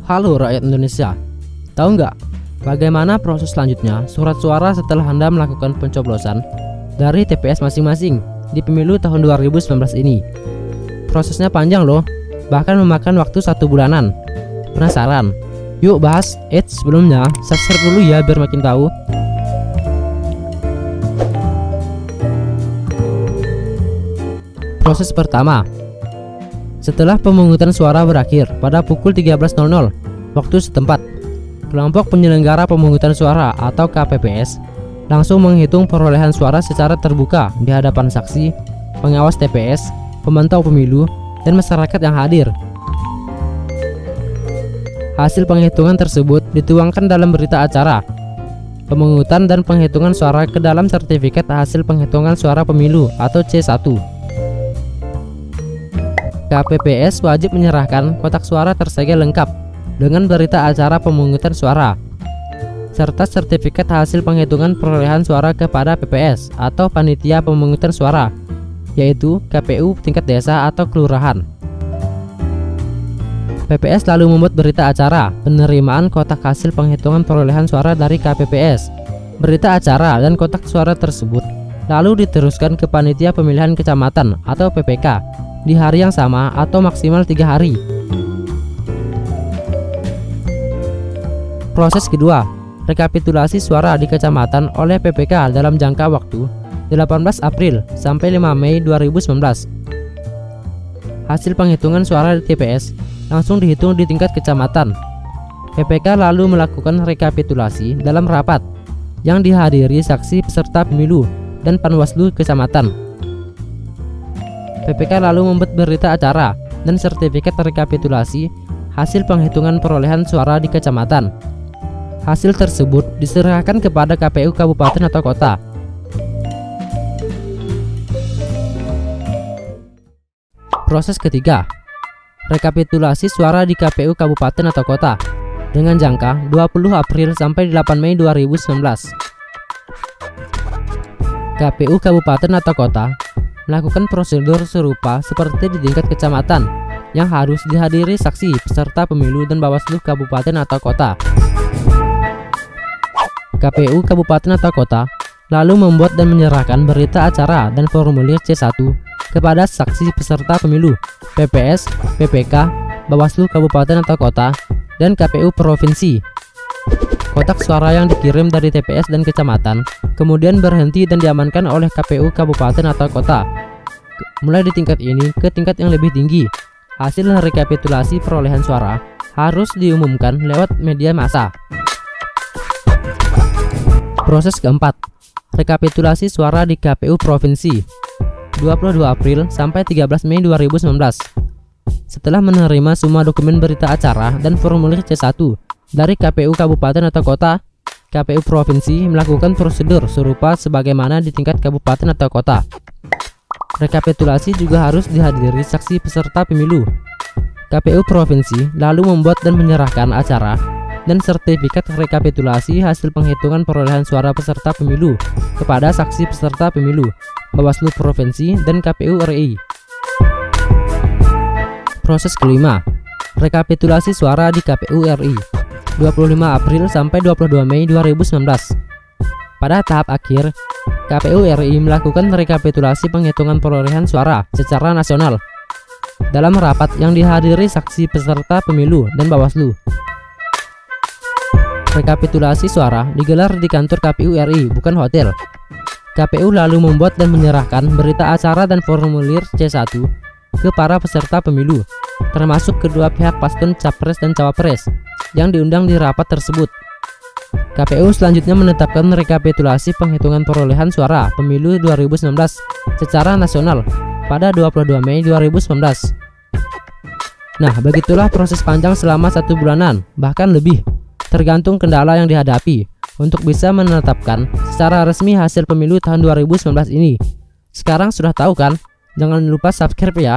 Halo rakyat Indonesia, tahu nggak bagaimana proses selanjutnya surat suara setelah Anda melakukan pencoblosan dari TPS masing-masing di pemilu tahun 2019 ini? Prosesnya panjang loh, bahkan memakan waktu 1 bulanan. Penasaran? Yuk bahas. Sebelumnya subscribe dulu ya biar makin tahu. Proses pertama. Setelah pemungutan suara berakhir pada pukul 13.00 waktu setempat, kelompok penyelenggara pemungutan suara atau KPPS langsung menghitung perolehan suara secara terbuka di hadapan saksi, pengawas TPS, pemantau pemilu, dan masyarakat yang hadir. Hasil penghitungan tersebut dituangkan dalam berita acara pemungutan dan penghitungan suara ke dalam sertifikat hasil penghitungan suara pemilu atau C1. KPPS wajib menyerahkan kotak suara tersegel lengkap dengan berita acara pemungutan suara serta sertifikat hasil penghitungan perolehan suara kepada PPS atau panitia pemungutan suara, yaitu KPU tingkat desa atau kelurahan. PPS lalu membuat berita acara penerimaan kotak hasil penghitungan perolehan suara dari KPPS. Berita acara dan kotak suara tersebut lalu diteruskan ke panitia pemilihan kecamatan atau PPK di hari yang sama atau maksimal 3 hari. Proses kedua, rekapitulasi suara di kecamatan oleh PPK dalam jangka waktu 18 April sampai 5 Mei 2019. Hasil penghitungan suara di TPS langsung dihitung di tingkat kecamatan. PPK lalu melakukan rekapitulasi dalam rapat yang dihadiri saksi peserta pemilu dan Panwaslu kecamatan. PPK lalu membuat berita acara dan sertifikat rekapitulasi hasil penghitungan perolehan suara di kecamatan. Hasil tersebut diserahkan kepada KPU kabupaten atau kota. Proses ketiga, rekapitulasi suara di KPU kabupaten atau kota dengan jangka 20 April sampai 8 Mei 2019. KPU kabupaten atau kota melakukan prosedur serupa seperti di tingkat kecamatan yang harus dihadiri saksi peserta pemilu dan Bawaslu kabupaten atau kota. KPU kabupaten atau kota lalu membuat dan menyerahkan berita acara dan formulir C1 kepada saksi peserta pemilu, PPS, PPK, Bawaslu kabupaten atau kota, dan KPU provinsi. Kotak suara yang dikirim dari TPS dan kecamatan kemudian berhenti dan diamankan oleh KPU kabupaten atau kota. Mulai di tingkat ini ke tingkat yang lebih tinggi, hasil rekapitulasi perolehan suara harus diumumkan lewat media massa. Proses keempat, rekapitulasi suara di KPU provinsi 22 April sampai 13 Mei 2019. Setelah menerima semua dokumen berita acara dan formulir C1 dari KPU kabupaten atau kota, KPU provinsi melakukan prosedur serupa sebagaimana di tingkat kabupaten atau kota. Rekapitulasi juga harus dihadiri saksi peserta pemilu. KPU provinsi lalu membuat dan menyerahkan acara dan sertifikat rekapitulasi hasil penghitungan perolehan suara peserta pemilu kepada saksi peserta pemilu, Bawaslu provinsi, dan KPU RI. Proses kelima, rekapitulasi suara di KPU RI 25 April sampai 22 Mei 2019. Pada tahap akhir, KPU RI melakukan rekapitulasi penghitungan perolehan suara secara nasional dalam rapat yang dihadiri saksi peserta pemilu dan Bawaslu. Rekapitulasi suara digelar di kantor KPU RI, bukan hotel. KPU lalu membuat dan menyerahkan berita acara dan formulir C1 ke para peserta pemilu, termasuk kedua pihak paslon Capres dan Cawapres yang diundang di rapat tersebut. KPU selanjutnya menetapkan rekapitulasi penghitungan perolehan suara pemilu 2019 secara nasional pada 22 Mei 2019. Nah, begitulah proses panjang selama 1 bulanan, bahkan lebih, tergantung kendala yang dihadapi untuk bisa menetapkan secara resmi hasil pemilu tahun 2019 ini. Sekarang sudah tahu kan? Jangan lupa subscribe ya.